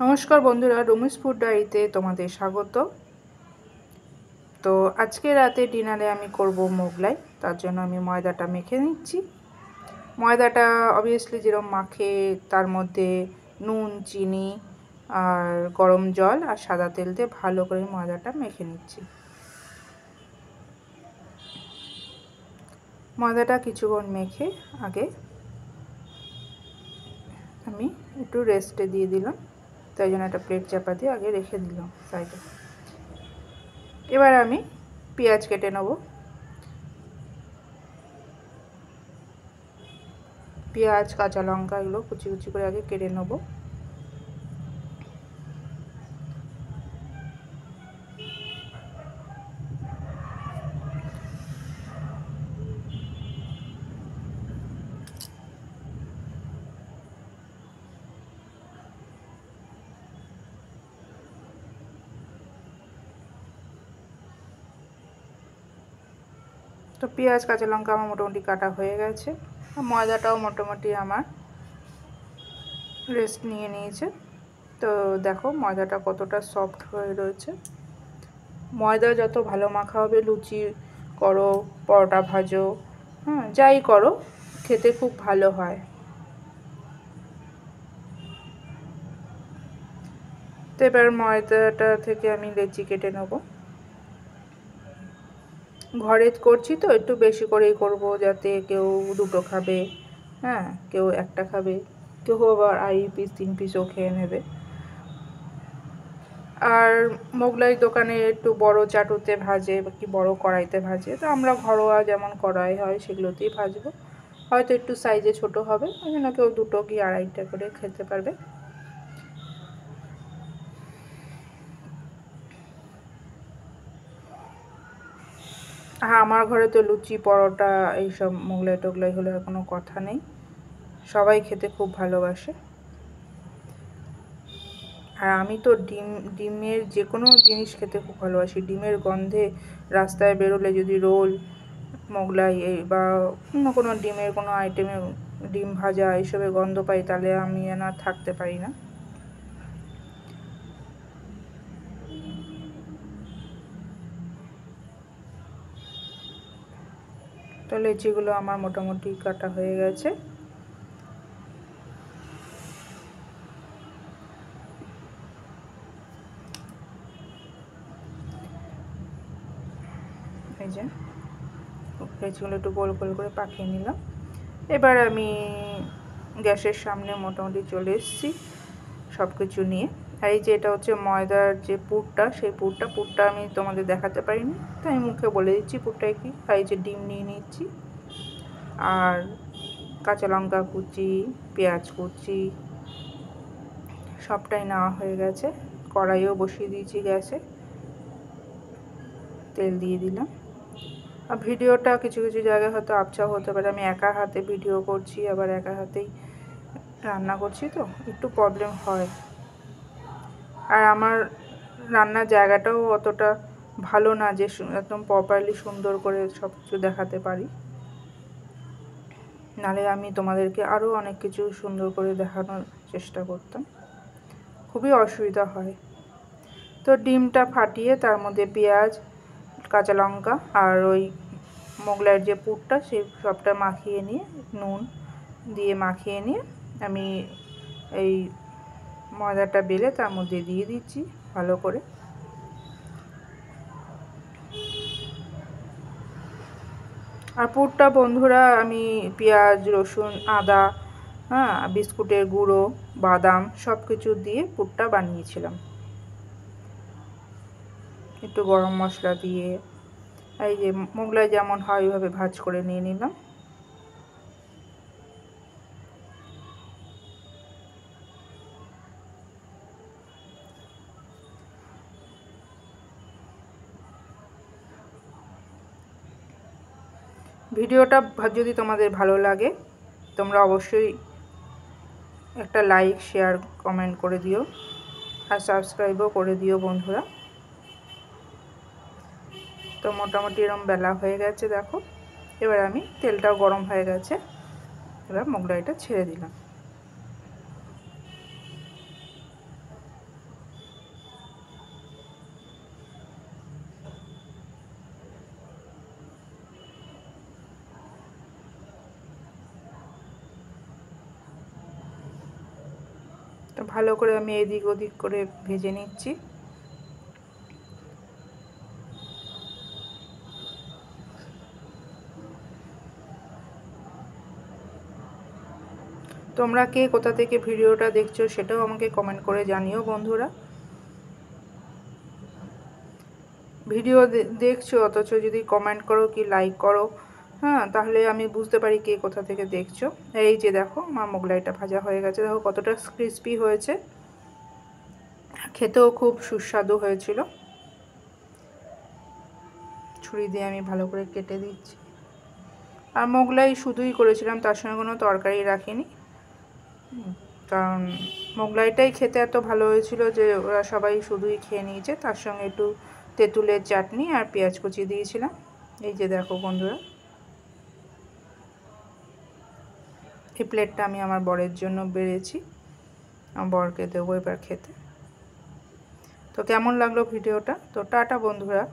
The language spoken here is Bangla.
নমস্কার বন্ধুরা, রুমিস ফুড ডায়েরিতে তোমাদের স্বাগত। তো আজকে রাতে ডিনারে আমি করব মোগলাই। তার জন্য আমি ময়দাটা মেখে নিচ্ছি। ময়দাটা অবভিয়াসলি যেরকম মাখে তার মধ্যে নুন, চিনি আর গরম জল আর সাদা তেল দিয়ে ভালো করে ময়দাটা মেখে নিচ্ছি। ময়দাটা কিছুক্ষণ মেখে আগে আমি একটু রেস্টে দিয়ে দিলাম। তাই জন্য একটা প্লেট চাপা দিয়ে আগে রেখে দিলাম সাইডে। এবার আমি পেঁয়াজ কেটে নেব। পেঁয়াজ, কাঁচা লঙ্কা এগুলো কুচি কুচি করে আগে কেটে নেব। তো পেঁয়াজ, কাঁচা লঙ্কা আমার মোটামুটি কাটা হয়ে গেছে। ময়দাটাও মোটামুটি আমার রেস্ট নিয়ে নিয়েছে। তো দেখো ময়দাটা কতটা সফট হয়ে রয়েছে। ময়দা যত ভালো মাখা হবে, লুচি করো, পরোটা ভাজো, যাই করো, খেতে খুব ভালো হয়। তো এবার ময়দাটা থেকে আমি লেচি কেটে নেব। ঘরে করছি তো একটু বেশি করেই করব, যাতে কেউ দুটো খাবে, কেউ একটা খাবে, কেউ আবার 2 পিস 3 পিসও খেয়ে নেবে। আর মোগলাই দোকানে একটু বড় চাটুতে ভাজে বা কি বড় কড়াইতে ভাজে। তো আমরা ঘরোয়া যেমন কড়াই হয় সেগুলোতেই ভাজবো। হয়তো একটু সাইজে ছোট হবে, ওই জন্য কেউ 2টো কি 2.5টা করে খেতে পারবে। হ্যাঁ, আমার ঘরে তো লুচি, পরোটা এইসব মোগলাই টোগলাই হলে আর কোনো কথা নেই। সবাই খেতে খুব ভালোবাসে। আর আমি তো ডিমের যে কোনো জিনিস খেতে খুব ভালোবাসি। ডিমের গন্ধে রাস্তায় বেরোলে যদি রোল, মোগলাই বা অন্য কোনো ডিমের কোনো আইটেমে, ডিম ভাজা এইসবের গন্ধ পাই, তাহলে আমি যেন আর থাকতে পারি না। তো লেচিগুলো আমার মোটামুটি কাটা হয়ে গেছে। এই যে লেচিগুলো একটু গোল গোল করে পাকিয়ে নিলাম। এবার আমি গ্যাসের সামনে মোটামুটি চলে এসেছি সব কিছু নিয়ে। আর এই যে এটা হচ্ছে ময়দার যে পুরটা, সেই পুরটা আমি তোমাদের দেখাতে পারিনি, তো আমি মুখে বলে দিচ্ছি পুরটাই কি। আর এই যে ডিম নিয়ে নিচ্ছি, আর কাঁচা লঙ্কা কুচি, পেঁয়াজ কুচি সবটাই নেওয়া হয়ে গেছে। কড়াইও বসিয়ে দিয়েছি গ্যাসে, তেল দিয়ে দিলাম। আর ভিডিওটা কিছু কিছু জায়গায় হয়তো আবছা হতে পারে, আমি একা হাতে ভিডিও করছি, আবার একা হাতেই রান্না করছি, তো একটু প্রবলেম হয়। আর আমার রান্নার জায়গাটাও অতটা ভালো না যে একদম প্রপারলি সুন্দর করে সব কিছু দেখাতে পারি। নাহলে আমি তোমাদেরকে আরও অনেক কিছু সুন্দর করে দেখানোর চেষ্টা করতাম, খুবই অসুবিধা হয়। তো ডিমটা ফাটিয়ে তার মধ্যে পেঁয়াজ, কাঁচা লঙ্কা আর ওই মোগলাইয়ের যে পুরটা, সেই সবটা মাখিয়ে নিয়ে, নুন দিয়ে মাখিয়ে নিয়ে আমি এই ময়দাটা বেলে তার মধ্যে দিয়ে দিচ্ছি ভালো করে। আর পুরটা বন্ধুরা আমি পেঁয়াজ, রসুন, আদা, বিস্কুটের গুঁড়ো, বাদাম সব কিছু দিয়ে পুরটা বানিয়েছিলাম। একটু গরম মশলা দিয়ে, এই যে মোগলাই যেমন হয় ওইভাবে ভাজ করে নিয়ে নিলাম। ভিডিওটা যদি তোমাদের ভালো লাগে, তোমরা অবশ্যই একটা লাইক, শেয়ার, কমেন্ট করে দিও, আর সাবস্ক্রাইবও করে দিও বন্ধুরা। তো মোটামুটি এরকম বেলা হয়ে গেছে দেখো। এবার আমি তেলটাও গরম হয়ে গেছে, এবার মোগলাইটা ছেড়ে দিলাম। তো ভালো করে আমি এদিক ওদিক করে ভেজে নিচ্ছি। তোমরা কে কোথা থেকে ভিডিওটা দেখছো সেটাও আমাকে কমেন্ট করে জানিও বন্ধুরা। ভিডিও দেখছো অথচ যদি কমেন্ট করো কি লাইক করো, হ্যাঁ, তাহলে আমি বুঝতে পারি কে কোথা থেকে দেখছো। এই যে দেখো আমার মোগলাইটা ভাজা হয়ে গেছে, দেখো কতটা ক্রিস্পি হয়েছে, খেতেও খুব সুস্বাদু হয়েছিল। ছুরি দিয়ে আমি ভালো করে কেটে দিচ্ছি। আর মোগলাই শুধুই করেছিলাম, তার সঙ্গে কোনো তরকারি রাখিনি, কারণ মোগলাইটাই খেতে এত ভালো হয়েছিল যে ওরা সবাই শুধুই খেয়ে নিয়েছে। তার সঙ্গে একটু তেঁতুলের চাটনি আর পেঁয়াজ কুচি দিয়েছিলাম। এই যে দেখো বন্ধুরা, এই প্লেটটা আমি আমার বরের জন্য বেড়েছি, আমার বরকে দেবো এবার খেতে। তো কেমন লাগলো ভিডিওটা? তো টাটা বন্ধুরা।